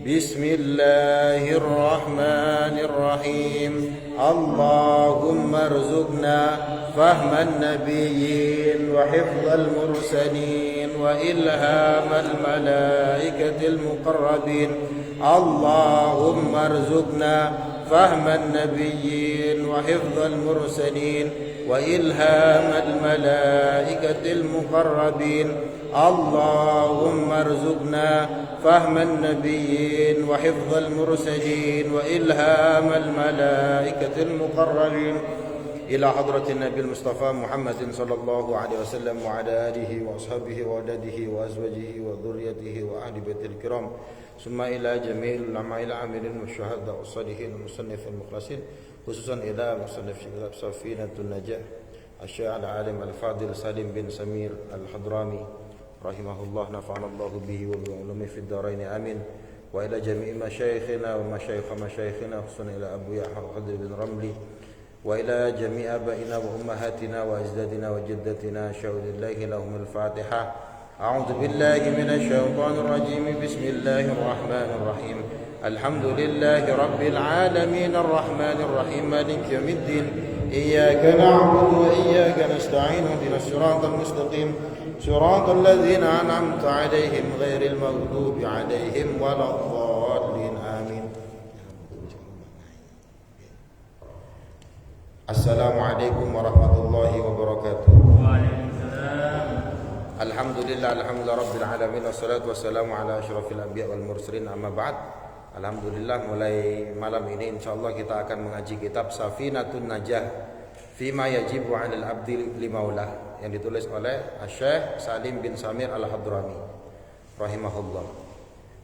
Bismillahirrahmanirrahim. Allahumma arzuqna fahman nabiyyin wa hifdzal mursalin wa ilhamal malaikatil muqarrabin. Allahumma arzuqna fahman nabiyyin wa hifdzal mursalin wa ilhamal malaikatil muqarrabin. Allahumma arzuqna fahman nabiyyin wa hifdzal mursalin wa ilhamal malaikatil muqarrabin. Ila hadratin Nabil Mustafa Muhammadin sallallahu alaihi wasallam wa ala alihi wa ashabihi wa adadihi wa azwajihi wa dhurriyyatihi wa ahli baitil kiram. Summa ila jami'il ulama'il amilin wa syuhada wa salihin wa musannif al-mukhlasin, khususan ila musannif kitab Safinatun Najah Asy-Syaikh al-Alim al-Fadil Salim bin Samir al-Hadrami rahimahullah, nafa'anallahu bihi wa bi ulumi fid dharain amin. Wa ila jami'i masyayikhina wa masyayikhina khususan ila Abu Yahya Qadir bin Ramli wa ila jami'i abaina wa ummahatina wa ajdadina wa jaddatina syaudillahi lahumul Fatihah. A'udzu billahi minasy syaithanir rajim. Bismillahirrahmanirrahim. Alhamdulillahi rabbil alamin arrahmanir rahim maliki yaumiddin. Iyyaka na'budu wa iyyaka nasta'in. Ihdinas siratal mustaqim. Siratal ladzina an'amta 'alaihim ghairil maghdubi 'alaihim waladdallin. Amin. Assalamualaikum warahmatullahi wabarakatuh. Waalaikumsalam. Alhamdulillah rabbil alamin wassalatu wassalamu ala asyrafil anbiya wal mursalin, amma ba'd. Alhamdulillah, mulai malam ini insyaallah kita akan mengaji kitab Safinatun Najah Fima Yajibu 'alal 'abdi limaulah, yang ditulis oleh Syekh Salim bin Samir al-Hadrami rahimahullah.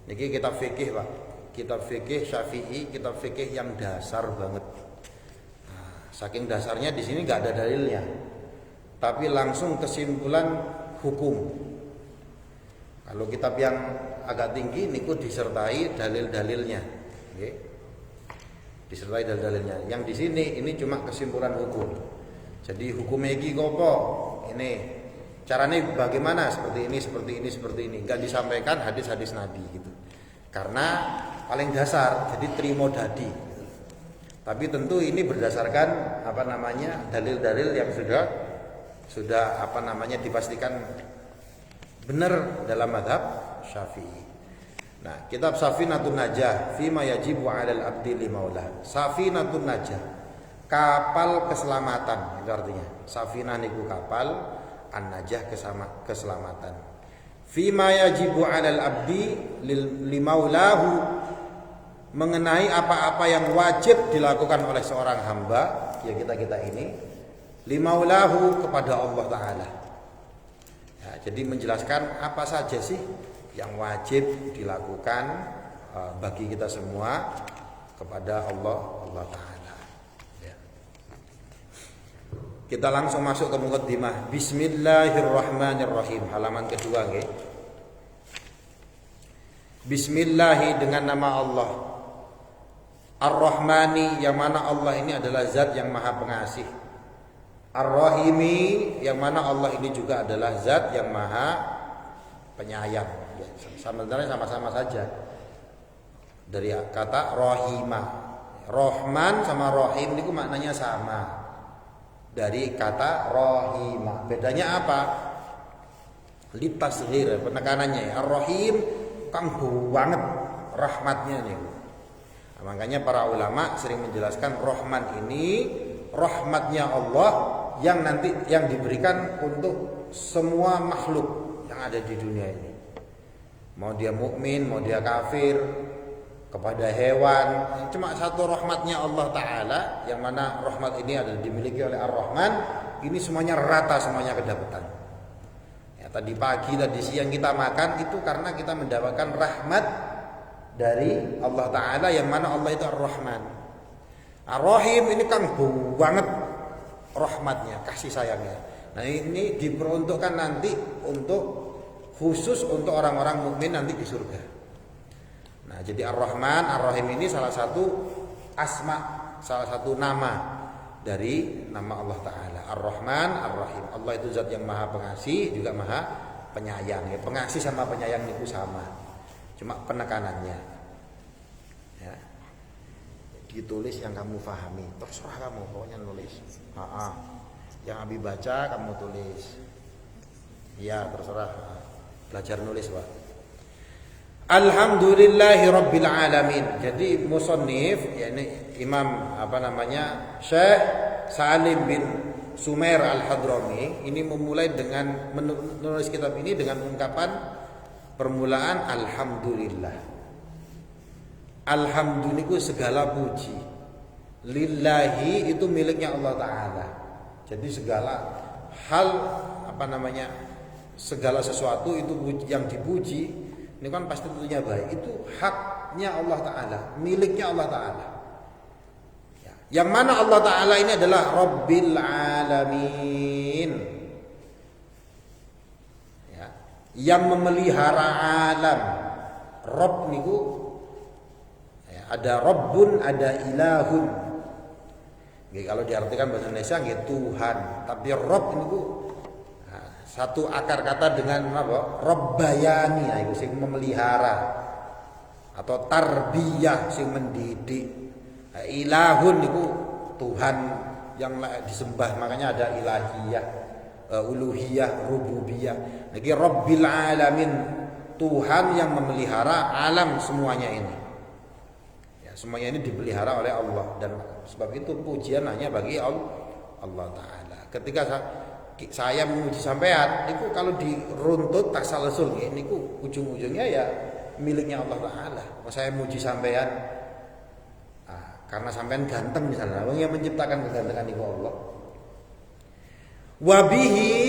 Niki kitab fikih, Pak. Kitab fikih Syafi'i, kitab fikih yang dasar banget. Saking dasarnya di sini nggak ada dalilnya, tapi langsung kesimpulan hukum. Kalau kitab yang agak tinggi niku disertai dalil-dalilnya, okay? Disertai dalil-dalilnya. Yang di sini ini cuma kesimpulan hukum. Jadi hukumnya iki apa? Ini caranya bagaimana? Seperti ini, seperti ini, seperti ini. Nggak disampaikan hadis-hadis Nabi gitu. Karena paling dasar, jadi trimo dadi. Tapi tentu ini berdasarkan dalil-dalil yang sudah dipastikan benar dalam mazhab Syafi'i. Nah, kitab Safinatun Najah Fima Yajibu 'alal 'abdi limaulah. Safinatun Najah, kapal keselamatan, itu artinya. Safinah niku kapal, an-najah keselamatan. Fima yajibu 'alal 'abdi limaulahu, mengenai apa-apa yang wajib dilakukan oleh seorang hamba, ya kita ini, limaulahu, kepada Allah Ta'ala. Ya, jadi menjelaskan apa saja sih yang wajib dilakukan bagi kita semua kepada Allah Ta'ala. Ya. Kita langsung masuk ke muqaddimah. Bismillahirrahmanirrahim, halaman kedua, nggih. Bismillahi, dengan nama Allah. Ar-Rahmani, yang mana Allah ini adalah zat yang maha pengasih. Ar-Rahimi, yang mana Allah ini juga adalah zat yang maha penyayang. Sebenarnya sama-sama saja dari kata rahimah. Rahman sama Rahim niku maknanya sama. Dari kata rahima. Bedanya apa? Litasghir, penekanannya. Ar-Rahim kang banget rahmatnya nih. Nah, makanya para ulama sering menjelaskan Rahman ini rahmatnya Allah yang nanti yang diberikan untuk semua makhluk yang ada di dunia ini. Mau dia mukmin, mau dia kafir, kepada hewan, cuma satu rahmatnya Allah Ta'ala, yang mana rahmat ini adalah dimiliki oleh Ar-Rahman. Ini semuanya rata, semuanya kedapatan ya, tadi pagi, tadi siang kita makan itu karena kita mendapatkan rahmat dari Allah Ta'ala, yang mana Allah itu Ar-Rahman. Ar-Rahim ini kan banget rahmatnya, kasih sayangnya. Nah ini diperuntukkan nanti untuk khusus untuk orang-orang mukmin nanti di surga. Nah, jadi Ar-Rahman, Ar-Rahim ini salah satu asma, salah satu nama dari nama Allah Ta'ala. Ar-Rahman, Ar-Rahim. Allah itu zat yang maha pengasih, juga maha penyayang. Ya, pengasih sama penyayang itu sama, cuma penekanannya ya. Ditulis yang kamu pahami, terserah kamu, pokoknya nulis. Yang Abi baca kamu tulis. Ya terserah, belajar nulis Pak. Alhamdulillahi Rabbil Alamin. Jadi musannif, yakni Imam Syekh Salim bin Sumer Al-Hadrami ini memulai dengan menulis kitab ini dengan ungkapan permulaan Alhamdulillah. Alhamdulillah itu segala puji. Lillahi itu miliknya Allah Ta'ala. Jadi segala hal segala sesuatu itu yang dipuji ini kan pasti tentunya baik. Itu haknya Allah Ta'ala, miliknya Allah Ta'ala ya. Yang mana Allah Ta'ala ini adalah Rabbil Alamin ya, yang memelihara alam. Rabb niku ya, ada Rabbun, ada Ilahun ya, kalau diartikan bahasa Indonesia ya, Tuhan. Tapi Rabb niku satu akar kata dengan apa? Rabbayani, nah, itu sing memelihara, atau tarbiyah sing mendidik. Nah, ilahun itu Tuhan yang disembah, makanya ada ilahiyah, uluhiyah, rububiyah. Lagi Rabbil Alamin, Tuhan yang memelihara alam semuanya ini. Ya, semuanya ini dipelihara oleh Allah, dan sebab itu pujian hanya bagi Allah Ta'ala. Ketika saya memuji sampean, itu kalau diruntut tasalsul niku ujung-ujungnya ya miliknya Allah Ta'ala. Kalau saya muji sampean karena sampean ganteng misalnya, yang menciptakan kegantengan itu Allah. Wabihi,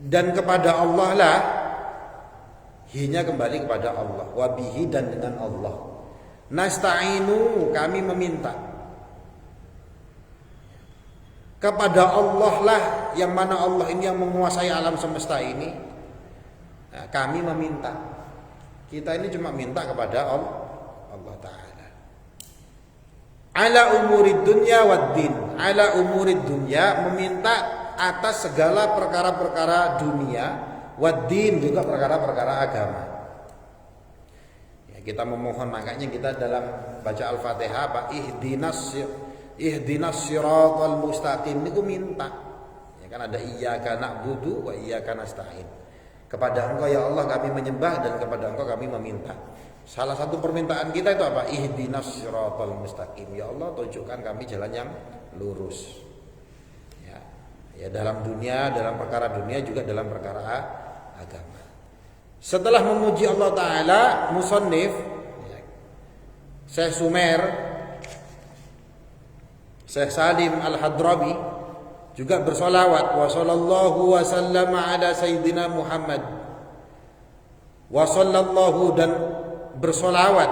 dan kepada Allah lah, hinya kembali kepada Allah. Wabihi, dan dengan Allah. Nasta'inu, kami meminta. Kepada Allah lah, yang mana Allah ini yang menguasai alam semesta ini. Nah, kami meminta. Kita ini cuma minta kepada Allah Ta'ala. Ala umurid dunya wad din. Ala umurid dunya, meminta atas segala perkara-perkara dunia, wad din, juga perkara-perkara agama. Ya, kita memohon, makanya kita dalam baca Al-Fatihah ihdinas siratal mustaqim niku minta. Ya kan ada iyyaka na'budu wa iyyaka nasta'in. Kepada Engkau ya Allah kami menyembah, dan kepada Engkau kami meminta. Salah satu permintaan kita itu apa? Ihdinas siratal mustaqim. Ya Allah, tunjukkan kami jalan yang lurus. Ya dalam dunia, dalam perkara dunia, juga dalam perkara agama. Setelah memuji Allah Ta'ala, musannif Syekh Sumer Syekh Salim Al-Hadrami juga bersolawat, wa sallallahu wa sallama ala sayyidina Muhammad, wa sallallahu, dan bersolawat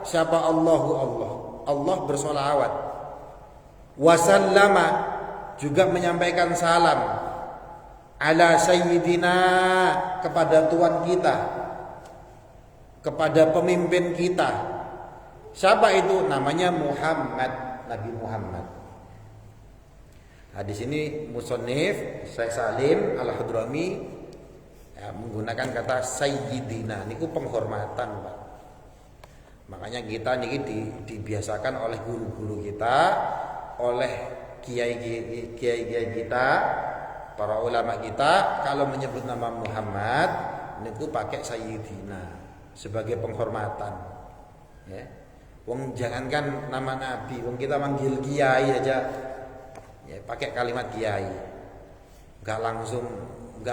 siapa? Allah bersolawat, wa sallama, juga menyampaikan salam, ala sayyidina, kepada Tuhan kita, kepada pemimpin kita. Siapa itu? Namanya Muhammad, Nabi Muhammad. Nah, di sini musannif Syekh Salim Al-Hadrami menggunakan kata sayyidina. Niku penghormatan, Pak. Makanya kita niki dibiasakan oleh guru-guru kita, oleh kiai-kiai kita, para ulama kita, kalau menyebut nama Muhammad niku pakai Sayyidina sebagai penghormatan. Ya. Wong jangankan nama Nabi, wong kita manggil kiai aja, ya pakai kalimat kiai, nggak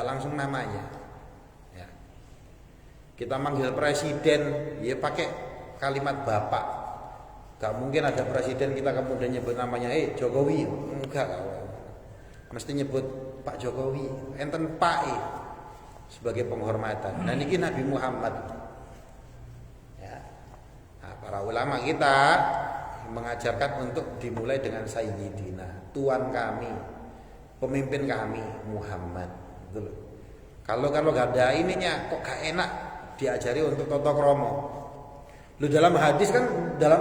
langsung namanya. Ya. Kita manggil presiden, ya pakai kalimat bapak. Gak mungkin ada presiden kita kemudian nyebut namanya Jokowi, enggak. Mesti nyebut Pak Jokowi, enten Pak sebagai penghormatan. Nah ini Nabi Muhammad. Ya. Nah, para ulama kita mengajarkan untuk dimulai dengan Sayyidina, Tuan kami, pemimpin kami Muhammad. Gitu. Kalau gak ada ininya kok gak enak diajari untuk toto kromo. Lu dalam hadis kan dalam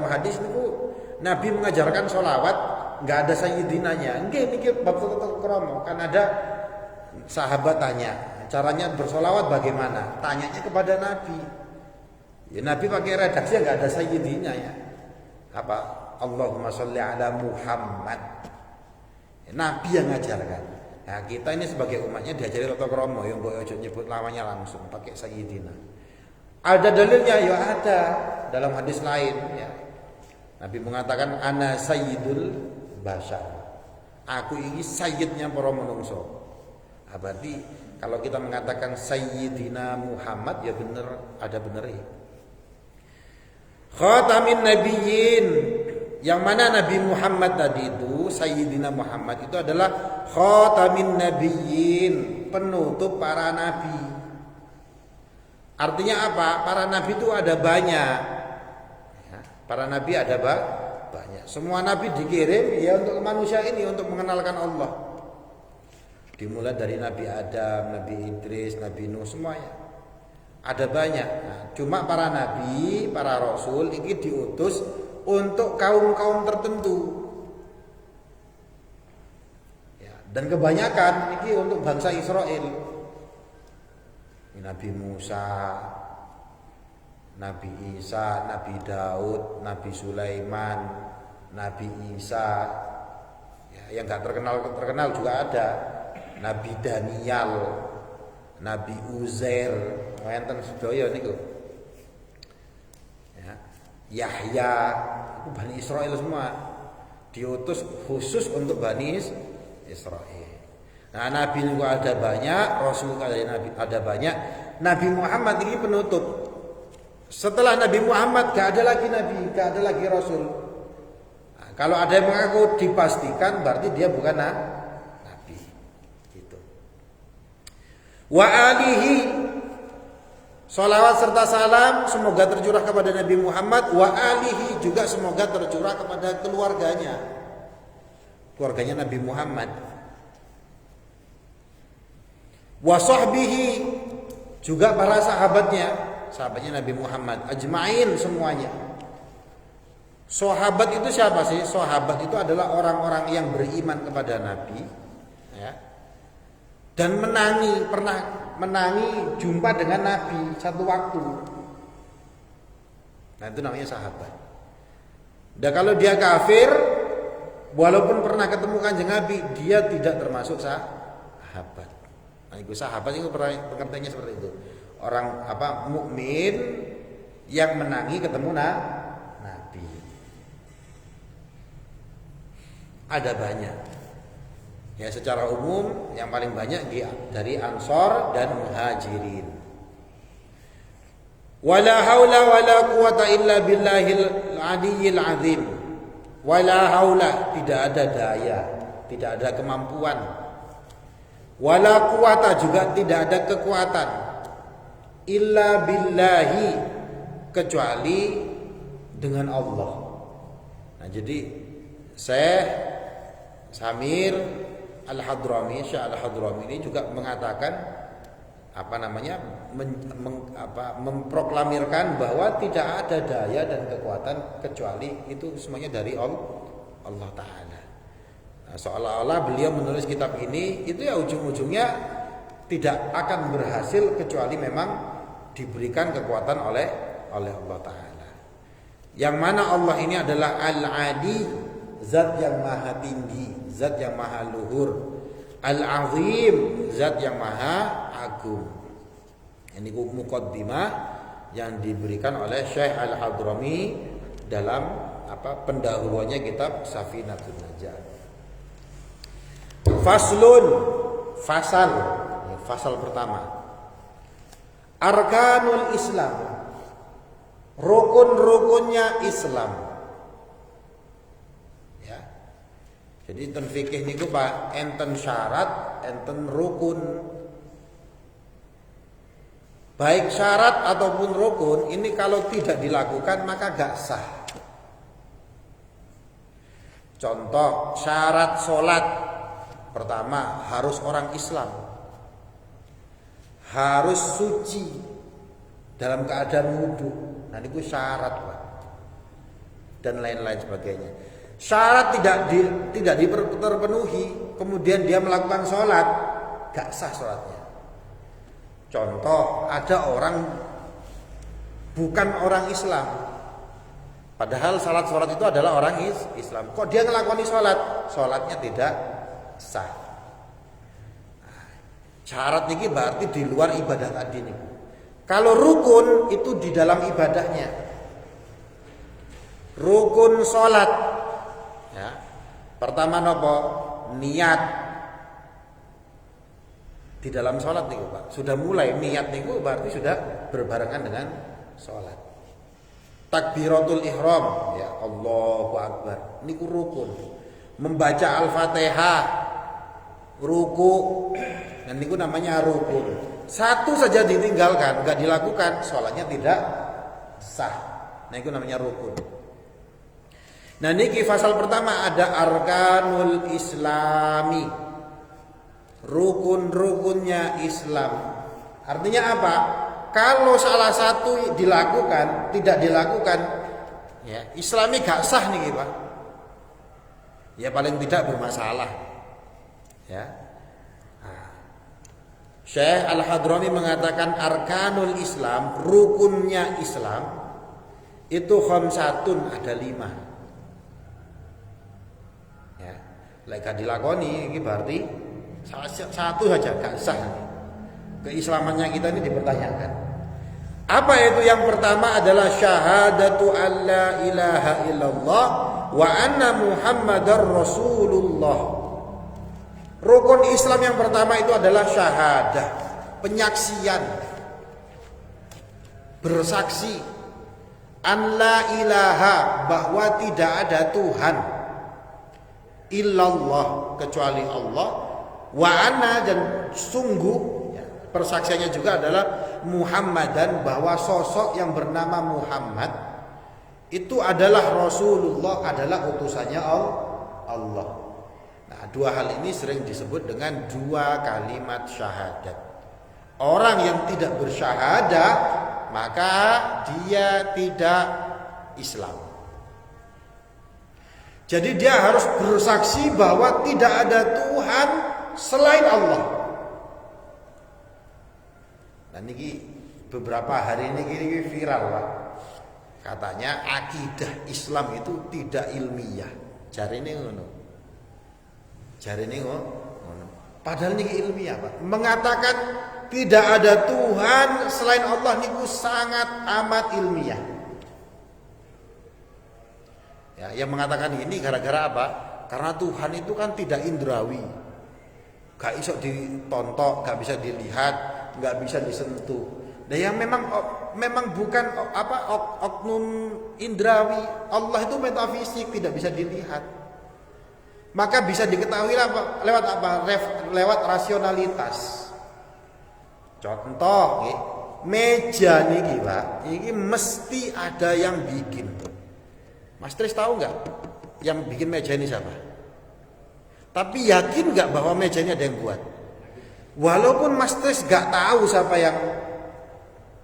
hadis itu Nabi mengajarkan sholawat nggak ada sayyidinanya. Nggih niki bab toto kromo kan ada sahabat tanya caranya bersolawat bagaimana? Tanyanya kepada Nabi. Ya Nabi pakai redaksi nggak ada sayyidina ya. Apa? Allahumma sholli ala Muhammad. Ya, Nabi yang ngajarkan. Nah kita ini sebagai umatnya diajari toto kromo yang boleh nyebut lamanya langsung pakai sayyidina. Ada dalilnya ya ada dalam hadis lain ya. Nabi mengatakan ana sayyidul bashar. Aku ini sayyidnya para manungsa. Nah, berarti kalau kita mengatakan sayyidina Muhammad ya benar ada benernya. Khatamin nabiyyin. Yang mana Nabi Muhammad tadi itu sayyidina Muhammad itu adalah khatamin nabiyyin, penutup para nabi. Artinya apa? Para nabi itu ada banyak. Ya, para nabi ada banyak. Semua nabi dikirim ya untuk manusia ini untuk mengenalkan Allah. Dimulai dari Nabi Adam, Nabi Idris, Nabi Nuh semuanya. Ada banyak. Nah, cuma para nabi, para rasul ini diutus untuk kaum-kaum tertentu. Ya, dan kebanyakan ini untuk bangsa Israel. Nabi Musa, Nabi Isa, Nabi Daud, Nabi Sulaiman, Nabi Isa, ya, yang nggak terkenal juga ada. Nabi Daniel, Nabi Uzair, enten sedaya niku. Ya, Yahya, itu Bani Israel semua diutus khusus untuk Bani Israel. Nah, Nabi juga ada banyak, Rasul ada banyak. Nabi Muhammad ini penutup. Setelah Nabi Muhammad gak ada lagi Nabi, gak ada lagi Rasul. Nah, kalau ada yang mengaku dipastikan berarti dia bukan Nabi. Gitu. Wa alihi, sholawat serta salam semoga tercurah kepada Nabi Muhammad. Wa alihi juga semoga tercurah kepada keluarganya Nabi Muhammad. Wa sahbihi juga para sahabatnya Nabi Muhammad ajma'in semuanya. Sahabat itu siapa sih? Sahabat itu adalah orang-orang yang beriman kepada Nabi ya. Dan pernah menangi jumpa dengan Nabi satu waktu. Nah itu namanya sahabat. Dan kalau dia kafir walaupun pernah ketemu Kanjeng Nabi, dia tidak termasuk sahabat. Nah, itu sahabat itu pengertiannya seperti itu. Orang mukmin yang menangi ketemu Nabi. Ada banyak. Ya secara umum yang paling banyak dari Ansor dan Muhajirin. Wala haula wala quwata illa billahil aliyyil azim. Wala haula, tidak ada daya, tidak ada kemampuan. Wala quwata, juga tidak ada kekuatan, illa billahi, kecuali dengan Allah. Nah jadi Syekh Samir Al-Hadrami, Syekh Al-Hadrami ini juga mengatakan memproklamirkan bahwa tidak ada daya dan kekuatan kecuali itu semuanya dari Allah Ta'ala. Nah, seolah-olah beliau menulis kitab ini itu ya ujung-ujungnya tidak akan berhasil kecuali memang diberikan kekuatan oleh Allah Ta'ala. Yang mana Allah ini adalah Al-Ali, zat yang maha tinggi, zat yang maha luhur. Al-Azim, zat yang maha agung. Ini muqaddimah yang diberikan oleh Syekh Al-Hadrami dalam pendahuluannya kitab Safinatun Najah. Faslun, fasal pertama. Arkanul Islam, rukun-rukunnya Islam. Ya. Jadi enten fikih niku Pak, enten syarat, enten rukun. Baik syarat ataupun rukun ini kalau tidak dilakukan maka gak sah. Contoh syarat sholat, pertama harus orang Islam, harus suci dalam keadaan wudu. Nah itu syarat Pak. Dan lain-lain sebagainya. Syarat tidak terpenuhi, kemudian dia melakukan sholat, gak sah sholatnya. Contoh ada orang bukan orang Islam, padahal sholat itu adalah orang Islam. Kok dia ngelakoni sholatnya tidak sah. Syarat ini berarti di luar ibadah tadi nih. Kalau rukun itu di dalam ibadahnya. Rukun sholat, ya. Pertama nopo? Niat. Di dalam sholat nih Pak. Sudah mulai niat nih berarti sudah berbarengan dengan sholat. Takbiratul ihram, ya Allahu Akbar. Ini rukun. Membaca Al-Fatihah, ruku, dan ini namanya rukun. Satu saja ditinggalkan, nggak dilakukan, sholatnya tidak sah. Nah itu namanya rukun. Nah ini fasal pertama ada arkanul Islami, rukun-rukunnya Islam. Artinya apa? Kalau salah satu dilakukan, tidak dilakukan, ya Islami gak sah nih Pak. Ya paling tidak bermasalah. Ya. Syekh Al-Hadrami mengatakan arkanul Islam, rukunnya Islam itu khamsatun, ada 5. Ya, lek dilakoni ini berarti satu saja gak sah. Keislamannya kita ini dipertanyakan. Apa itu? Yang pertama adalah syahadatu alla ilaha illallah wa anna Muhammadar Rasulullah. Rukun Islam yang pertama itu adalah syahadah, penyaksian, bersaksi an la ilaha, bahwa tidak ada Tuhan illallah, kecuali Allah, wa anna, dan sungguh, ya, persaksiannya juga adalah Muhammadan, bahwa sosok yang bernama Muhammad itu adalah Rasulullah, adalah utusannya Allah. Nah, dua hal ini sering disebut dengan dua kalimat syahadat. Orang yang tidak bersyahadat maka dia tidak Islam. Jadi dia harus bersaksi bahwa tidak ada Tuhan selain Allah. Dan ini beberapa hari ini viral Pak. Katanya akidah Islam itu tidak ilmiah. Jari ini ngono. Padahal ini ilmiah Pak. Mengatakan tidak ada Tuhan selain Allah niku sangat amat ilmiah. Ya, yang mengatakan ini gara-gara apa? Karena Tuhan itu kan tidak indrawi, gak bisa ditonton, gak bisa dilihat, gak bisa disentuh. Nah yang memang bukan oknum indrawi. Allah itu metafisik, tidak bisa dilihat. Maka bisa diketahui lewat apa? Lewat rasionalitas. Contoh, meja nih Pak, ini mesti ada yang bikin. Mas Tris tahu nggak yang bikin meja ini siapa? Tapi yakin nggak bahwa meja ini ada yang buat? Walaupun Mas Tris nggak tahu siapa yang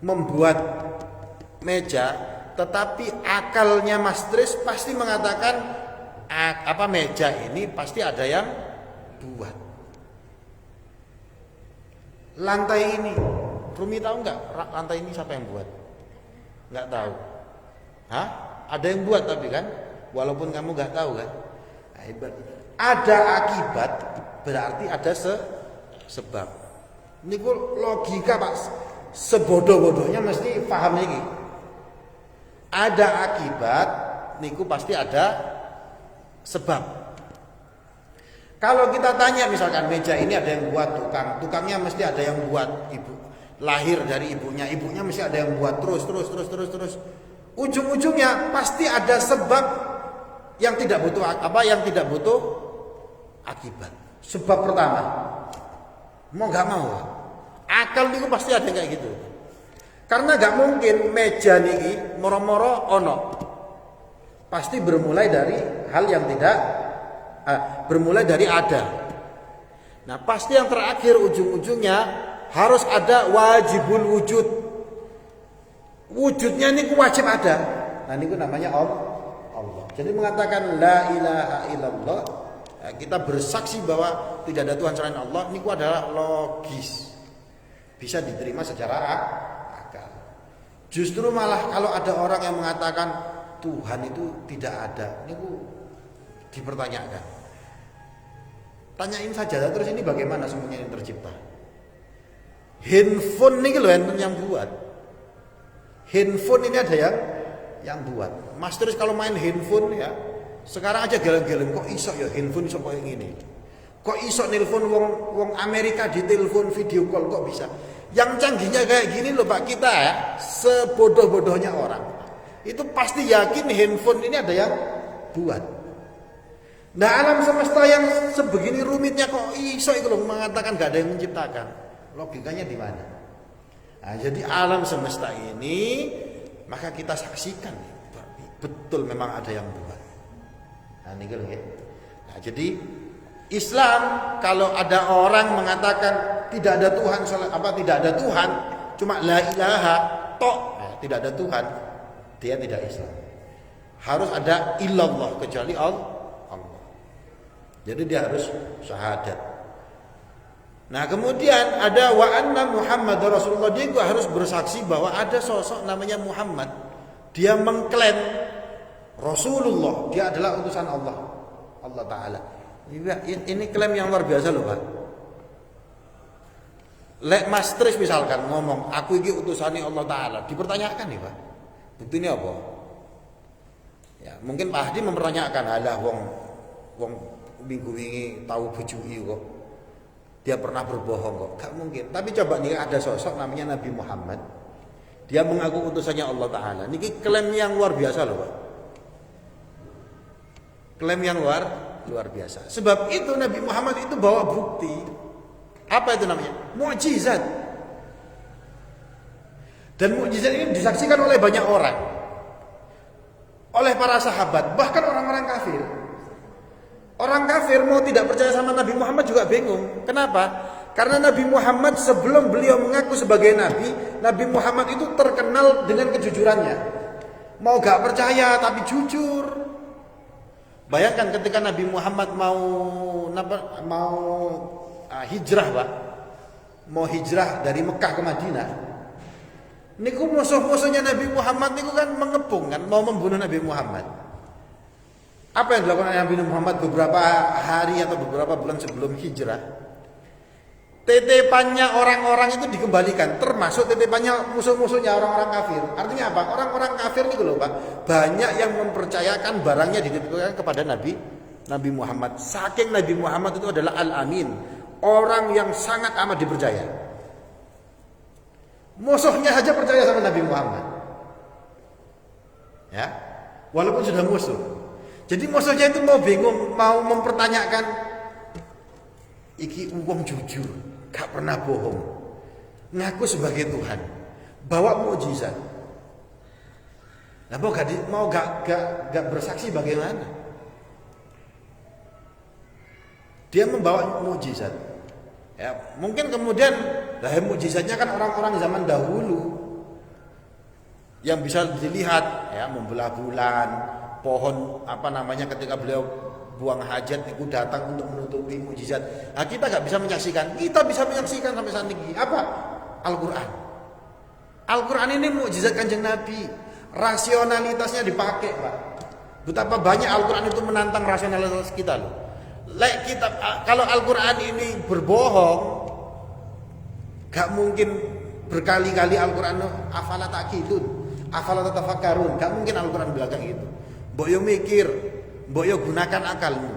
membuat meja, tetapi akalnya Mas Tris pasti mengatakan meja ini pasti ada yang buat. Lantai ini, Rumi tahu nggak lantai ini siapa yang buat? Nggak tahu. Hah? Ada yang buat tapi kan, walaupun kamu nggak tahu kan. Ada akibat berarti ada sebab. Ini logika Pak. Sebodoh-bodohnya mesti paham ini. Ada akibat, niku pasti ada sebab. Kalau kita tanya misalkan meja ini ada yang buat tukangnya mesti ada yang buat, ibu lahir dari ibunya mesti ada yang buat terus. Ujung-ujungnya pasti ada sebab yang tidak butuh akibat. Sebab pertama, mau nggak mau, akal niku pasti ada kayak gitu. Karena nggak mungkin meja niki moro-moro ono. Pasti bermulai dari hal yang tidak bermulai dari ada. Nah, pasti yang terakhir ujung-ujungnya harus ada wajibul wujud. Wujudnya ini wajib ada. Nah, ini namanya Allah. Jadi mengatakan la ilaha illallah, kita bersaksi bahwa tidak ada Tuhan selain Allah, ini adalah logis. Bisa diterima secara akal. Justru malah kalau ada orang yang mengatakan Tuhan itu tidak ada, ini dipertanyakan. Tanyain saja, terus ini bagaimana semuanya yang tercipta? Handphone ini loh yang buat. Handphone ini ada yang buat. Mas terus kalau main handphone ya, sekarang aja geleng-geleng kok iso ya handphone iso kayak gini. Kok iso nelpon wong Amerika di telepon video call kok bisa. Yang canggihnya kayak gini loh Pak, kita ya sebodoh-bodohnya orang. Itu pasti yakin handphone ini ada yang buat. Nah, alam semesta yang sebegini rumitnya kok iso itu loh mengatakan gak ada yang menciptakan. Logikanya di mana? Nah, jadi alam semesta ini maka kita saksikan betul memang ada yang buat. Nah, ini gitu ya. Nah, jadi Islam kalau ada orang mengatakan tidak ada Tuhan, tidak ada Tuhan, cuma la ilaha tok, tidak ada Tuhan, dia tidak Islam. Harus ada illallah kecuali Allah. Jadi dia harus syahadat. Nah, kemudian ada wa anna Muhammad Rasulullah, dia juga harus bersaksi bahwa ada sosok namanya Muhammad. Dia mengklaim Rasulullah, dia adalah utusan Allah Ta'ala. Ini klaim yang luar biasa loh Pak. Lek Mas Tris misalkan ngomong aku ini utusannya Allah Ta'ala, dipertanyakan nih Pak, buktinya apa? Ya, mungkin Pak Hadi mempertanyakan, alah wong minggu ini tahu bujui kok, dia pernah berbohong kok, gak mungkin. Tapi coba nih ada sosok namanya Nabi Muhammad, dia mengaku utusannya Allah Ta'ala. Ini klaim yang luar biasa loh Pak. Klaim yang luar biasa. Sebab itu Nabi Muhammad itu bawa bukti. Apa itu namanya? Mukjizat. Dan mukjizat ini disaksikan oleh banyak orang. Oleh para sahabat, bahkan orang-orang kafir. Orang kafir mau tidak percaya sama Nabi Muhammad juga bingung. Kenapa? Karena Nabi Muhammad sebelum beliau mengaku sebagai Nabi, Nabi Muhammad itu terkenal dengan kejujurannya. Mau gak percaya tapi jujur. Bayangkan ketika Nabi Muhammad mau hijrah Pak, mau hijrah dari Mekah ke Madinah. Niku musuh-musuhnya Nabi Muhammad niku kan mengepung kan, mau membunuh Nabi Muhammad. Apa yang dilakukan Nabi Muhammad beberapa hari atau beberapa bulan sebelum hijrah? Titipannya orang-orang itu dikembalikan, termasuk titipannya musuh-musuhnya orang-orang kafir. Artinya apa? Orang-orang kafir itu loh Pak, banyak yang mempercayakan barangnya dititipkan kepada Nabi Muhammad. Saking Nabi Muhammad itu adalah Al-Amin, orang yang sangat amat dipercaya. Musuhnya saja percaya sama Nabi Muhammad. Ya, walaupun sudah musuh. Jadi musuhnya itu mau bingung, mau mempertanyakan, iki wong jujur, gak pernah bohong, ngaku sebagai Tuhan, bawa mukjizat. Nah, mau gak bersaksi bagaimana? Dia membawa mukjizat. Ya, mungkin kemudian mukjizatnya kan orang-orang zaman dahulu yang bisa dilihat, ya, membelah bulan, pohon ketika beliau buang hajat itu datang untuk menutupi mukjizat. Nah, kita nggak bisa menyaksikan. Kita bisa menyaksikan sampai saat ini. Apa? Al-Quran. Al-Quran ini mukjizat Kanjeng Nabi. rasionalitasnya dipakai, Pak. Betapa banyak Al-Quran itu menantang rasionalitas kita loh. Kalau Al-Quran ini berbohong, gak mungkin berkali-kali Al-Quran afala ta'qilun, afala tatafakkarun. Gak mungkin Al-Quran bilang kayak gitu. Mbok yo mikir, mbok yo gunakan akalmu.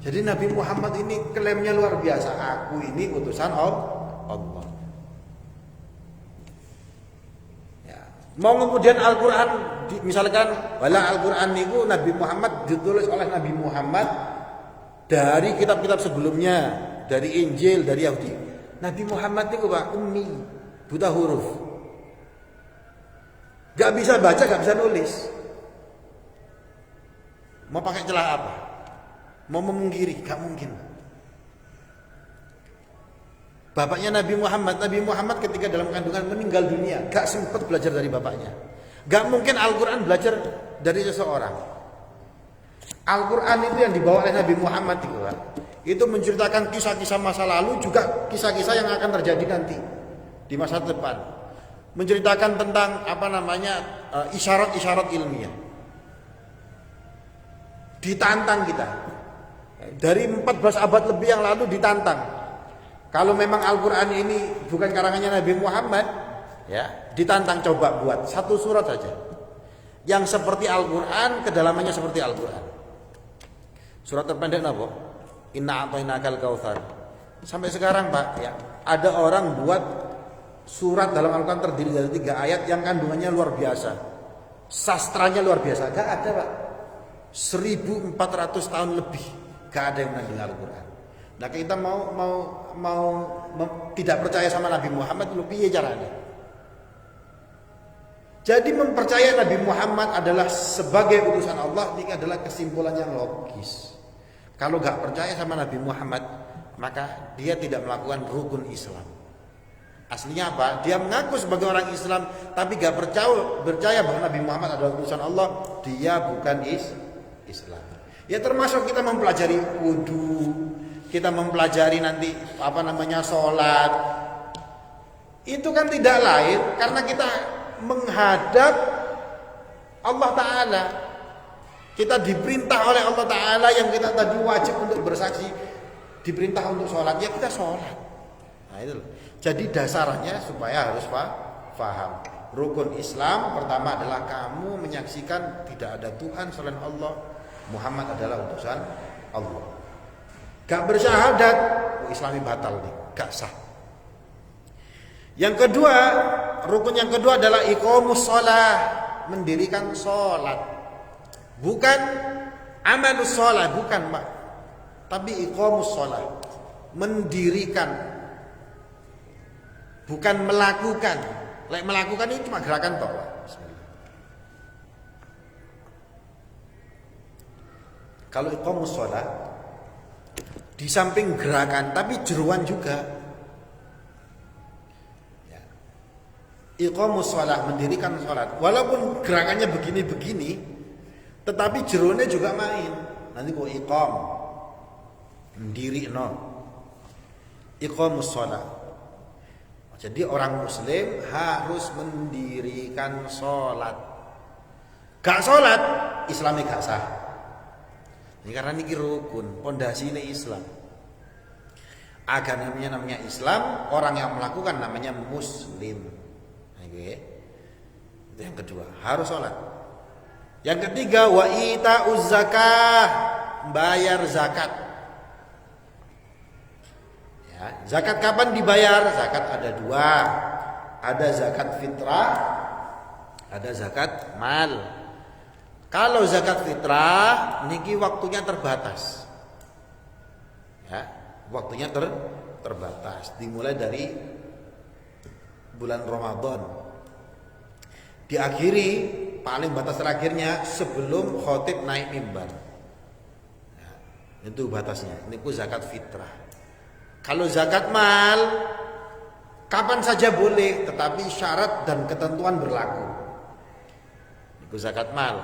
Jadi Nabi Muhammad ini klaimnya luar biasa. Aku ini utusan Allah. Ya. Mau kemudian Al-Quran, misalkan wala Al-Quran itu Nabi Muhammad ditulis oleh Nabi Muhammad dari kitab-kitab sebelumnya, dari Injil, dari Yahudi. Nabi Muhammad itu Pak, ummi, buta huruf. Gak bisa baca, gak bisa nulis. Mau pakai celah apa? Mau memungkiri, gak mungkin. Bapaknya Nabi Muhammad ketika dalam kandungan meninggal dunia, gak sempat belajar dari bapaknya. Gak mungkin Al-Quran belajar dari seseorang. Al-Quran itu yang dibawa oleh Nabi Muhammad itu menceritakan kisah-kisah masa lalu, juga kisah-kisah yang akan terjadi nanti di masa depan. Menceritakan tentang isyarat-isyarat ilmiah. Ditantang kita. Dari 14 abad lebih yang lalu ditantang. Kalau memang Al-Quran ini bukan karangannya Nabi Muhammad, ya, ditantang coba buat satu surat saja yang seperti Al-Quran, kedalamannya seperti Al-Quran. Surat terpendek apa? Inna a'tainakal kautsar. Sampai sekarang Pak, ya, ada orang buat surat dalam Al-Quran terdiri dari 3 ayat yang kandungannya luar biasa, sastranya luar biasa. Gak ada Pak. 1400 tahun lebih gak ada yang menandingi Al-Quran. Nah kita mau tidak percaya sama Nabi Muhammad, lu piye caranya? Jadi mempercayai Nabi Muhammad adalah sebagai utusan Allah, ini adalah kesimpulan yang logis. Kalau gak percaya sama Nabi Muhammad, maka dia tidak melakukan rukun Islam. Aslinya apa? Dia mengaku sebagai orang Islam, tapi gak percaya bahwa Nabi Muhammad adalah utusan Allah. Dia bukan Islam. Ya termasuk kita mempelajari wudu, kita mempelajari nanti sholat. Itu kan tidak lain karena kita menghadap Allah Ta'ala. Kita diperintah oleh Allah Ta'ala yang kita tadi wajib untuk bersaksi, diperintah untuk sholat, ya kita sholat. Nah itu loh. Jadi dasarnya supaya harus paham. Rukun Islam pertama adalah kamu menyaksikan tidak ada Tuhan selain Allah, Muhammad adalah utusan Allah. Gak bersyahadat, Islami batal nih, gak sah. Yang kedua, rukun yang kedua adalah iqamus shalah, mendirikan sholat. Bukan amalus shalah, bukan Pak. Tapi iqamus shalah, mendirikan, bukan melakukan. Melakukan ini cuma gerakan toh. Kalau iqamus shalah di samping gerakan tapi jeruan juga. Ya. Iqamus shalah, mendirikan salat. Walaupun gerakannya begini-begini, tetapi jeruannya juga main. Nanti kok iqam, mendiri no. Iqamus shalah. Jadi orang muslim harus mendirikan sholat. Gak sholat, Islamnya gak sah. Ini karena ini rukun, pondasi ini Islam. Agamanya namanya Islam, orang yang melakukan namanya muslim. Oke. Itu yang kedua, harus sholat. Yang ketiga, wa ita'uz zakah, bayar zakat. Zakat kapan dibayar? Zakat ada 2. Ada zakat fitrah, ada zakat mal. Kalau zakat fitrah niki waktunya terbatas. Ya, waktunya terbatas. Dimulai dari bulan Ramadan. Diakhiri paling batas terakhirnya sebelum khotib naik mimbar. Ya, itu batasnya. Niku zakat fitrah. Kalau zakat mal kapan saja boleh, tetapi syarat dan ketentuan berlaku. Itu zakat mal.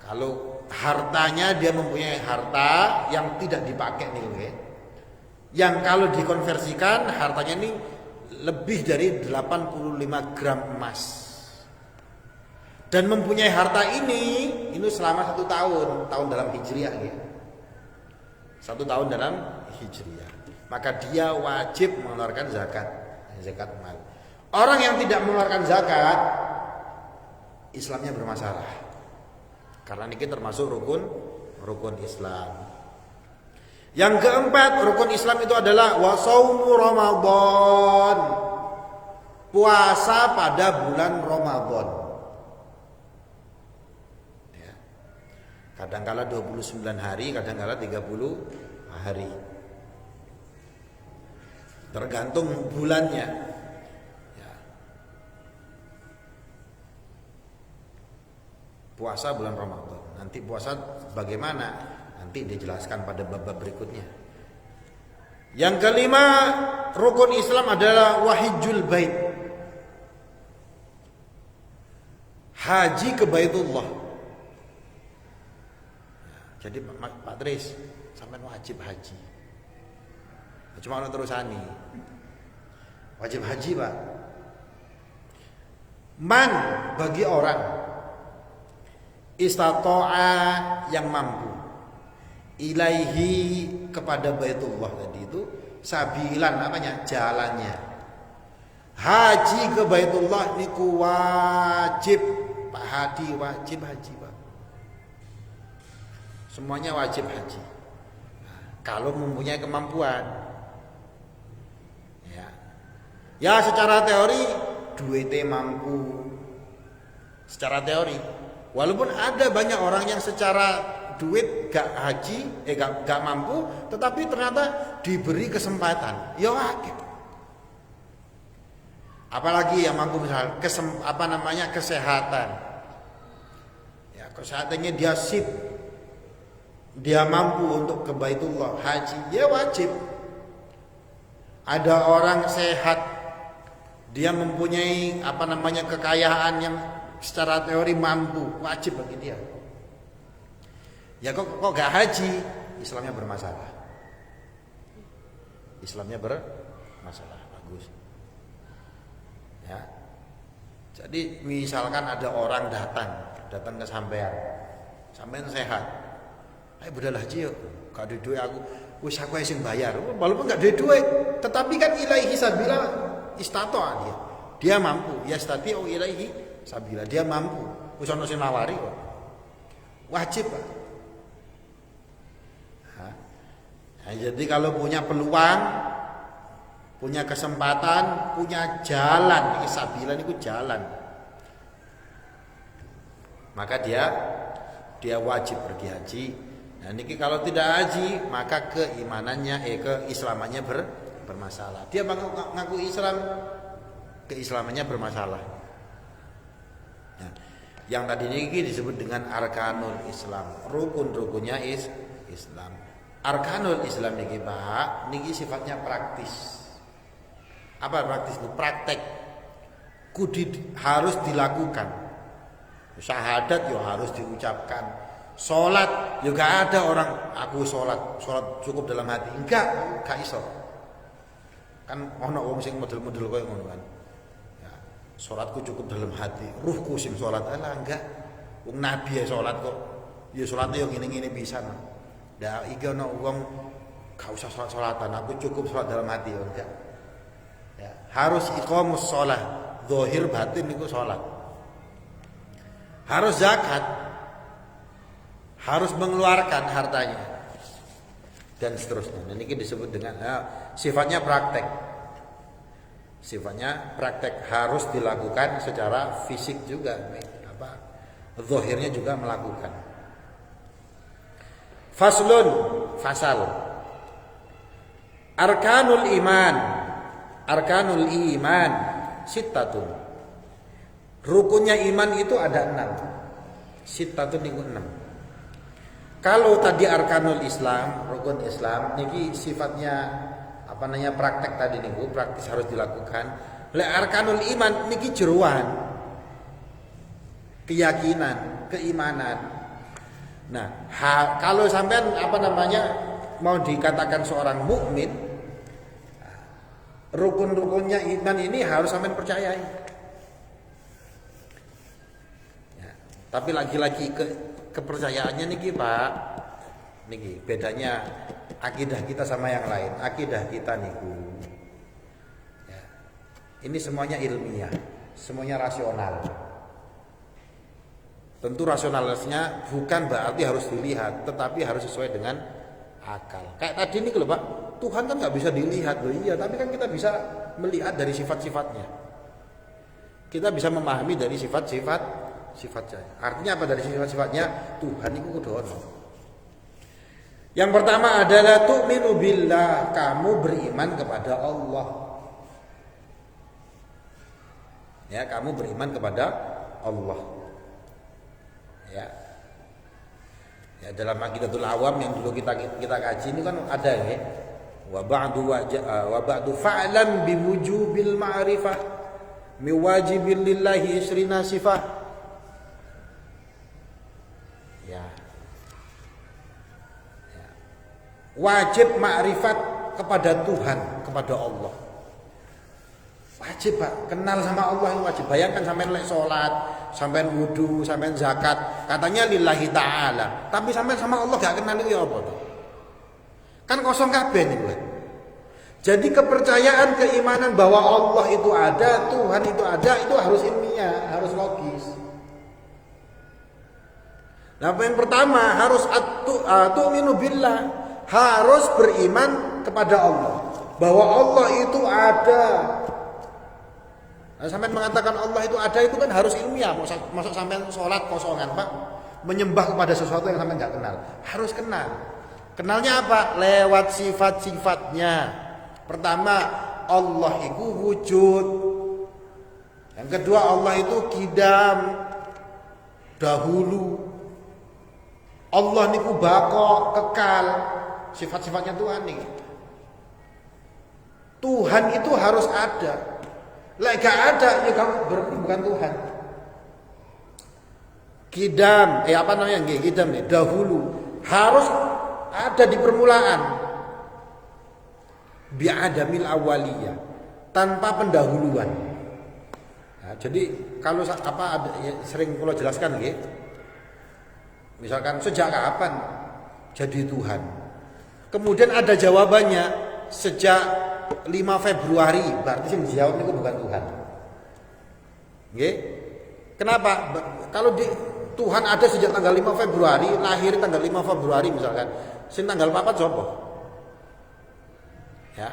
Kalau hartanya dia mempunyai harta yang tidak dipakai nih, yang kalau dikonversikan hartanya ini lebih dari 85 gram emas. dan mempunyai harta ini selama 1 tahun dalam hijriah ya. 1 tahun dalam hijriah, maka dia wajib mengeluarkan zakat mal. Orang yang tidak mengeluarkan zakat, Islamnya bermasalah, karena ini termasuk rukun Islam. Yang keempat, rukun Islam itu adalah wa shaumu Ramadan, puasa pada bulan Ramadan. Ya. Kadang-kala 29 hari, kadang-kala 30 hari. Tergantung bulannya. Ya. Puasa bulan Ramadan. Nanti puasa bagaimana? Nanti dijelaskan pada bab-bab berikutnya. Yang kelima, rukun Islam adalah wahijjul bait. Haji ke Baitullah. Jadi Pak Tris, sampai wajib haji. Cuma orang terusani. Wajib haji, Pak. Man, bagi orang istata'a yang mampu ilaihi kepada Baitullah tadi itu sabilan apanya? Jalannya. Haji ke Baitullah niku wajib, Pak Hadi, wajib haji, Pak. Semuanya wajib haji. Kalau mempunyai kemampuan. Ya secara teori duitnya mampu. Secara teori. Walaupun ada banyak orang yang secara duit gak haji, gak mampu, tetapi ternyata diberi kesempatan. Ya wakil. Apalagi yang mampu misalnya kesehatan. Ya kesehatannya dia sip. Dia mampu untuk ke Baitullah haji, ya wajib. Ada orang sehat, dia mempunyai kekayaan yang secara teori mampu, wajib bagi dia. Ya kok gak haji, Islamnya bermasalah. Islamnya bermasalah, bagus. Ya. Jadi misalkan ada orang datang ke sampean sehat. Ayo budal haji yuk, gak ada duit aku sing bayar. Walaupun gak ada duit, tetapi kan ilaihi sabila istato'a dia mampu. Ya stati'u ilaihi sabila, dia mampu. Wis ana sing nawari kok. Wajib, Pak. Nah, jadi kalau punya peluang, punya kesempatan, punya jalan, sabila niku jalan, maka dia wajib pergi haji. Nah niki kalau tidak haji, maka keislamannya bermasalah. Dia mengaku Islam, keislamannya bermasalah. Nah, yang tadi niki disebut dengan arkanul Islam, rukun-rukunnya Islam. Arkanul Islam niki Pak, niki sifatnya praktis. Apa praktis itu? Praktek. Harus dilakukan. Syahadat ya harus diucapkan. Sholat juga ada orang aku sholat cukup dalam hati, enggak iso. Kan ono wong sing model-model koyo ngono kan. Ya, sholatku cukup dalam hati, ruhku sing sholat. Alah enggak. Wong nabi ya sholat kok. Ya sholatnya yo ngene-ngene pisan. Ndak iki ono wong gak usah sholat-sholatan, aku cukup sholat dalam hati ya enggak. Ya, harus iqamus sholat, zahir batin niku sholat. Harus zakat. Harus mengeluarkan hartanya dan seterusnya. Dan ini disebut dengan sifatnya praktek. Sifatnya praktek, harus dilakukan secara fisik juga. Zahirnya juga melakukan. Faslun, fasal. Arkanul iman sittatun. Rukunnya iman itu ada 6. Sittatun itu 6. Kalau tadi arkanul Islam, rukun Islam, niki sifatnya praktek tadi niku, praktis harus dilakukan. Le arkanul iman niki jeruan, keyakinan, keimanan. Nah, kalau sampean mau dikatakan seorang mukmin, rukun-rukunnya iman ini harus sampean percayai. Ya. Tapi lagi-lagi kepercayaannya niki Pak, niki bedanya akidah kita sama yang lain. Akidah kita niku, ya, ini semuanya ilmiah, semuanya rasional. Tentu rasionalitasnya bukan berarti harus dilihat, tetapi harus sesuai dengan akal. Kayak tadi nih loh Pak, Tuhan kan nggak bisa dilihat loh, iya, tapi kan kita bisa melihat dari sifat-sifatnya. Kita bisa memahami dari sifat-sifatnya. Artinya apa dari sifat-sifatnya? Tuhan itu kudu ono. Yang pertama adalah tu'minu billah, kamu beriman kepada Allah. Ya, kamu beriman kepada Allah. Ya. Ya, dalam Aqidatul Awam yang dulu kita kaji ini kan ada ya. Wa ba'du fa'lam biwujubil ma'rifah miwajibil lillahi isrina sifah. Ya. Ya. Wajib makrifat kepada Tuhan, kepada Allah. Wajib Pak, kenal sama Allah yang wajib. Bayangkan sampean lek salat, sampean wudu, sampean zakat, katanya lillahi ta'ala. Tapi sampean sama Allah gak kenal itu ya apa tuh? Kan kosong kabeh niku. Jadi kepercayaan, keimanan bahwa Allah itu ada, Tuhan itu ada, itu harus ilmiah, harus logis. Nah, yang pertama harus tu'minu billah, harus beriman kepada Allah, bahwa Allah itu ada. Nah, sampai mengatakan Allah itu ada itu kan harus ilmiah. Masuk sampai sholat kosongan Pak, menyembah kepada sesuatu yang sampai nggak kenal. Harus kenal. Kenalnya apa? Lewat sifat-sifatnya. Pertama, Allah itu wujud. Yang kedua, Allah itu qidam, dahulu. Allah niku baqo, kekal. Sifat-sifatnya Tuhan nih. Tuhan itu harus ada. Lek gak ada, ya kamu berarti bukan Tuhan. Qidam, apa namanya? Qidam nih, dahulu. Harus ada di permulaan. Bi'adamil awaliyah, tanpa pendahuluan. Nah, jadi kalau ada ya, sering kalau jelaskan nggih. Misalkan sejak kapan jadi Tuhan? Kemudian ada jawabannya sejak 5 Februari, berarti yang dijawab itu bukan Tuhan. Nggih? Kenapa? Kalau Tuhan ada sejak tanggal 5 Februari, lahir tanggal 5 Februari misalkan, sing tanggal 4 sapa? Ya.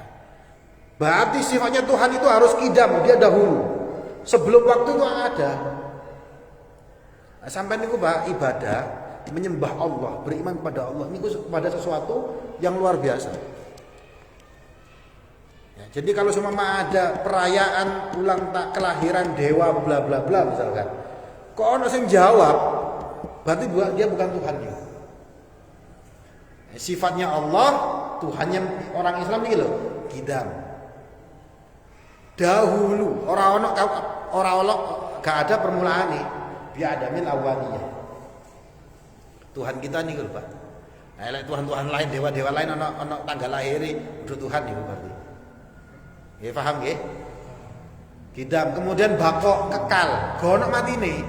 Berarti sifatnya Tuhan itu harus qidam, dia dahulu. Sebelum waktu itu ada. Nah, sampai niku Pak, ibadah, menyembah Allah, beriman kepada Allah, niku kepada sesuatu yang luar biasa. Jadi kalau semua ada perayaan ulang kelahiran dewa bla bla bla misalkan, kok ono sing jawab, berarti dia bukan Tuhan ya. Sifatnya Allah, Tuhannya orang Islam ini loh, qidam. Dahulu, orang gak ada permulaan nih, bi'adamil awaliyah. Tuhan kita nih loh Pak. Nah, Tuhan lain, dewa lain ono tanggal lahir, udah Tuhan nih berarti. Ya paham nggih? Qidam, kemudian baqo, kekal, gono mati nih.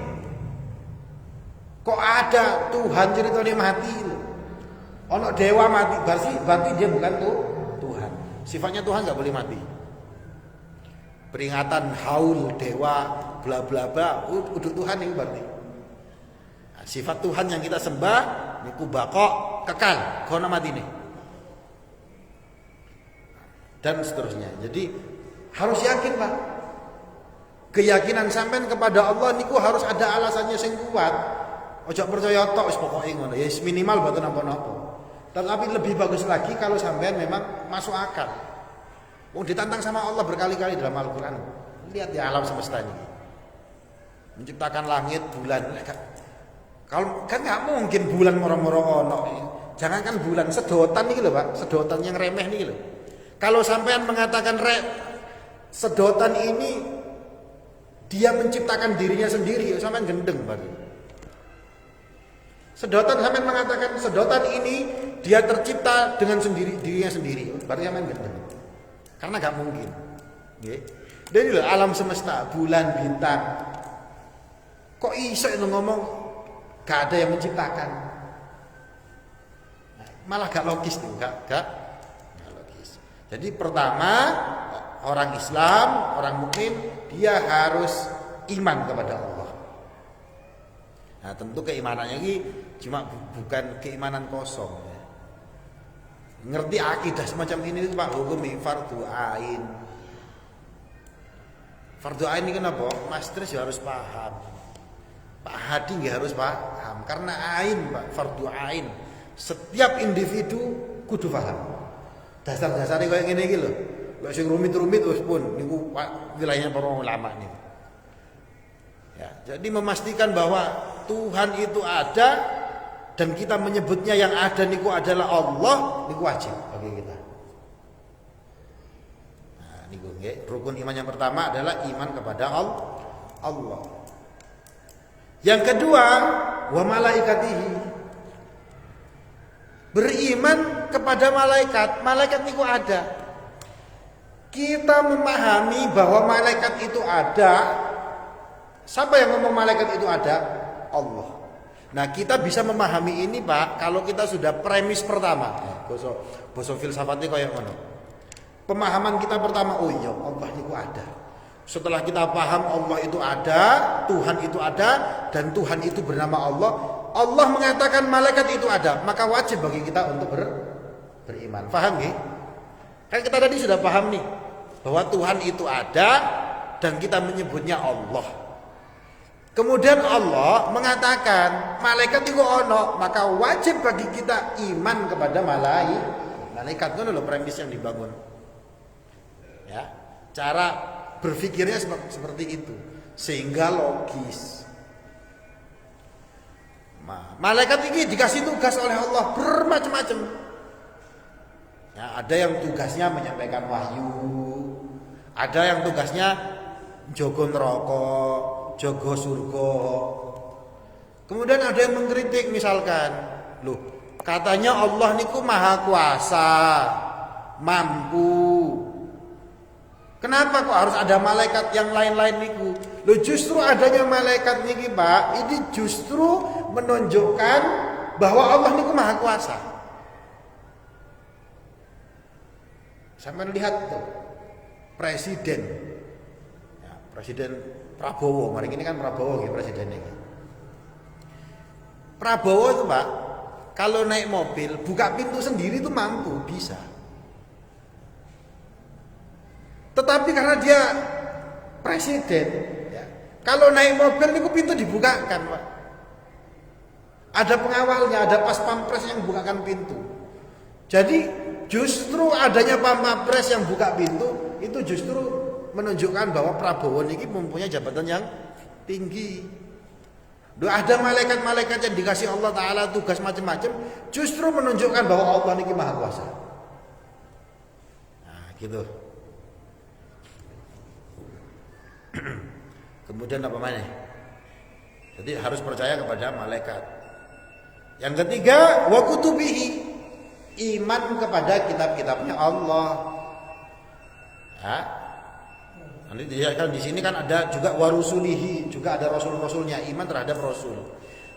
Kok ada Tuhan ceritanya mati lho. Ono dewa mati, berarti dia bukan Tuhan. Sifatnya Tuhan enggak boleh mati. Peringatan haul dewa bla bla bla, udah Tuhan ini berarti. Nah, sifat Tuhan yang kita sembah niku baqo, kekal, gono mati nih. Dan seterusnya. Jadi harus yakin Pak. Keyakinan sampean kepada Allah niku harus ada alasannya sing kuat. Ojo percaya tok wis pokoke ngono. Ya minimal mboten napa-napa. Tetapi lebih bagus lagi kalau sampean memang masuk akal. Wong ditantang sama Allah berkali-kali dalam Al-Qur'an. Lihat di alam semesta ini. Menciptakan langit, bulan. Kalau kan nggak mungkin bulan moro-moro ono. Jangankan bulan, sedotan nih lho Pak, sedotan yang remeh nih lho. Kalau sampean mengatakan sedotan ini dia menciptakan dirinya sendiri, sampean gendeng berarti. Sedotan sampean mengatakan sedotan ini dia tercipta dengan dirinya sendiri, berarti sampean gendeng. Karena gak mungkin. Nggih. Dan ini alam semesta, bulan, bintang. Kok iso ngomong Gak ada yang menciptakan. Nah, malah gak logis tuh, gak logis. Jadi pertama, orang Islam, orang mukmin, dia harus iman kepada Allah. Nah, tentu keimanannya ini cuma bukan keimanan kosong. Ya. Ngerti akidah semacam ini itu Pak hukumi fardu ain. Fardu ain ini kenapa? Mas Tris ya harus paham. Pak Hadi nggak harus paham karena ain Pak, fardu ain. Setiap individu kudu paham. Dasar-dasarnya kayak gini gitu loh. Gak sing rumit-rumit wis pun niku wilayahnya para ulama nih. Ya, jadi memastikan bahwa Tuhan itu ada dan kita menyebutnya yang ada niku adalah Allah, niku wajib bagi kita. Nah, niku nggih, rukun iman yang pertama adalah iman kepada Allah. Yang kedua, wa malaikatihi. Beriman kepada malaikat. Malaikat niku ada. Kita memahami bahwa malaikat itu ada. Siapa yang ngomong malaikat itu ada? Allah. Nah, kita bisa memahami ini Pak kalau kita sudah premis pertama. Boso filsafatnya kayak mana? Pemahaman kita pertama, oh iya Allah itu ada. Setelah kita paham Allah itu ada, Tuhan itu ada, dan Tuhan itu bernama Allah. Allah mengatakan malaikat itu ada, maka wajib bagi kita untuk beriman. Paham nggih? Kan kita tadi sudah paham nih bahwa Tuhan itu ada dan kita menyebutnya Allah. Kemudian Allah mengatakan malaikat itu ono, maka wajib bagi kita iman kepada malaikat. Itu loh premis yang dibangun. Ya, cara berpikirnya seperti itu sehingga logis. Malaikat ini dikasih tugas oleh Allah bermacam-macam. Ya, ada yang tugasnya menyampaikan wahyu, ada yang tugasnya jogo neraka, jogo surga. Kemudian ada yang mengkritik misalkan, loh, katanya Allah niku maha kuasa, mampu. Kenapa kok harus ada malaikat yang lain-lain niku? Loh, justru adanya malaikat niki Pak, ini justru menunjukkan bahwa Allah niku maha kuasa. Sampai lihat tuh, presiden, ya, Presiden Prabowo, mari ini kan Prabowo ya presidennya. Prabowo itu Pak, kalau naik mobil buka pintu sendiri itu mampu, bisa. Tetapi karena dia presiden, ya, kalau naik mobil itu pintu dibukakan Pak. Ada pengawalnya, ada pas pampres yang bukakan pintu. Jadi justru adanya pampres yang buka pintu itu justru menunjukkan bahwa Prabowo ini mempunyai jabatan yang tinggi. Ada malaikat-malaikat yang dikasih Allah Ta'ala tugas macam-macam, justru menunjukkan bahwa Allah ini maha kuasa. Nah gitu. Kemudian apa mana? Jadi harus percaya kepada malaikat. Yang ketiga, wa kutubihi, iman kepada kitab-kitabnya Allah. Ya. Nanti dijelaskan di sini kan ada juga warusulihi, juga ada rasul-rasulnya, iman terhadap rasul.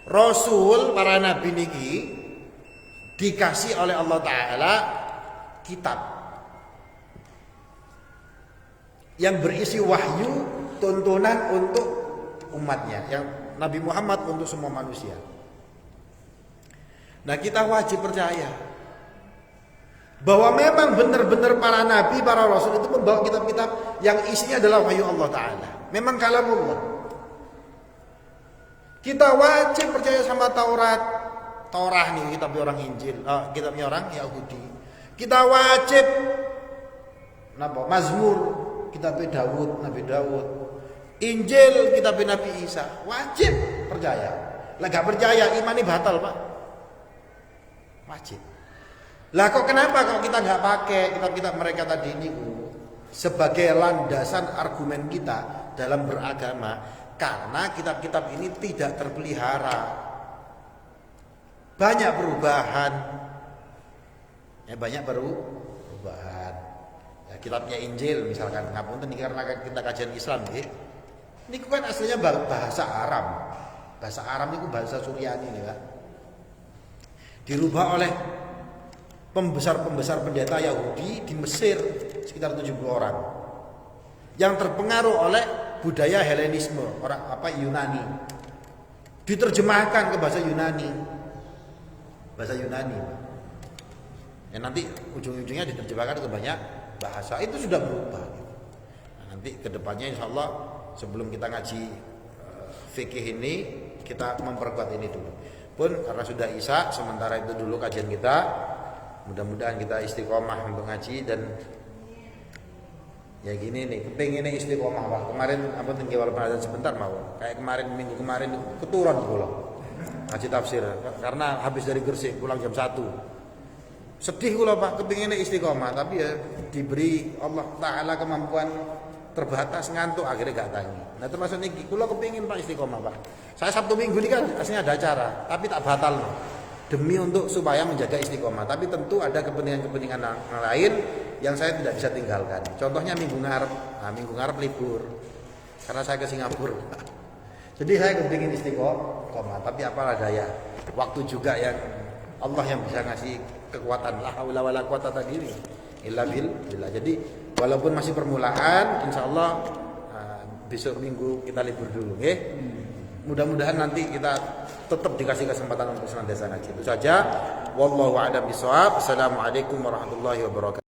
Rasul para nabi niki dikasih oleh Allah Ta'ala kitab yang berisi wahyu, tuntunan untuk umatnya, yang Nabi Muhammad untuk semua manusia. Nah, kita wajib percaya bahwa memang benar-benar para nabi, para rasul itu membawa kitab-kitab yang isinya adalah wahyu Allah Ta'ala. Memang kalamullah. Kita wajib percaya sama Taurat. Torah nih kitabnya orang Injil, kitabnya orang Yahudi. Kita wajib Mazmur, kitabnya Daud, Nabi Daud. Injil, kitabnya Nabi Isa. Wajib percaya. Lah gak percaya imani batal, Pak. Wajib. Lah kok kenapa kalau kita nggak pakai kitab-kitab mereka tadi ini sebagai landasan argumen kita dalam beragama? Karena kitab-kitab ini tidak terpelihara, banyak perubahan, ya banyak perubahan. Ya, kitabnya Injil misalkan, ngapunten ini karena kita kajian Islam, ini kan aslinya bahasa Arab. Bahasa Aram itu bahasa Suryani nih Pak. Dirubah oleh pembesar-pembesar pendeta Yahudi di Mesir sekitar 70 orang. Yang terpengaruh oleh budaya Helenisme, orang Yunani. Diterjemahkan ke bahasa Yunani. Bahasa Yunani. Ya nanti ujung-ujungnya diterjemahkan ke banyak bahasa. Itu sudah berubah. Nah, nanti kedepannya insya Allah sebelum kita ngaji fikih ini kita memperkuat ini dulu. Pun karena sudah Isya, sementara itu dulu kajian kita. Mudah-mudahan kita istiqomah untuk ngaji dan ya gini nih, kepinginnya istiqomah Pak. Kemarin ampun tinggi walaupun ada sebentar mau. Kayak kemarin minggu kemarin keturun pulang ngaji tafsir karena habis dari Gresik pulang jam 1. Sedih kula Pak, kepinginnya istiqomah tapi ya diberi Allah Taala kemampuan terbatas ngantuk akhirnya gak tangi. Nah termasuk niki kula kepingin Pak istiqomah Pak. Saya Sabtu Minggu ini kan aslinya ada acara tapi tak batal no. Demi untuk supaya menjaga istiqomah. Tapi tentu ada kepentingan-kepentingan lain yang saya tidak bisa tinggalkan. Contohnya minggu ngarep libur karena saya ke Singapura. Jadi saya kepingin istiqomah tapi apalah daya. Waktu juga yang Allah yang bisa ngasih kekuatan. La haula wala quwata illa billah. Jadi walaupun masih permulaan, insya Allah besok minggu kita libur dulu, okay? Mudah-mudahan nanti kita tetap dikasih kesempatan untuk senantiasa ngaji. Itu saja. Wallahu a'lam bishawab. Assalamualaikum warahmatullahi wabarakatuh.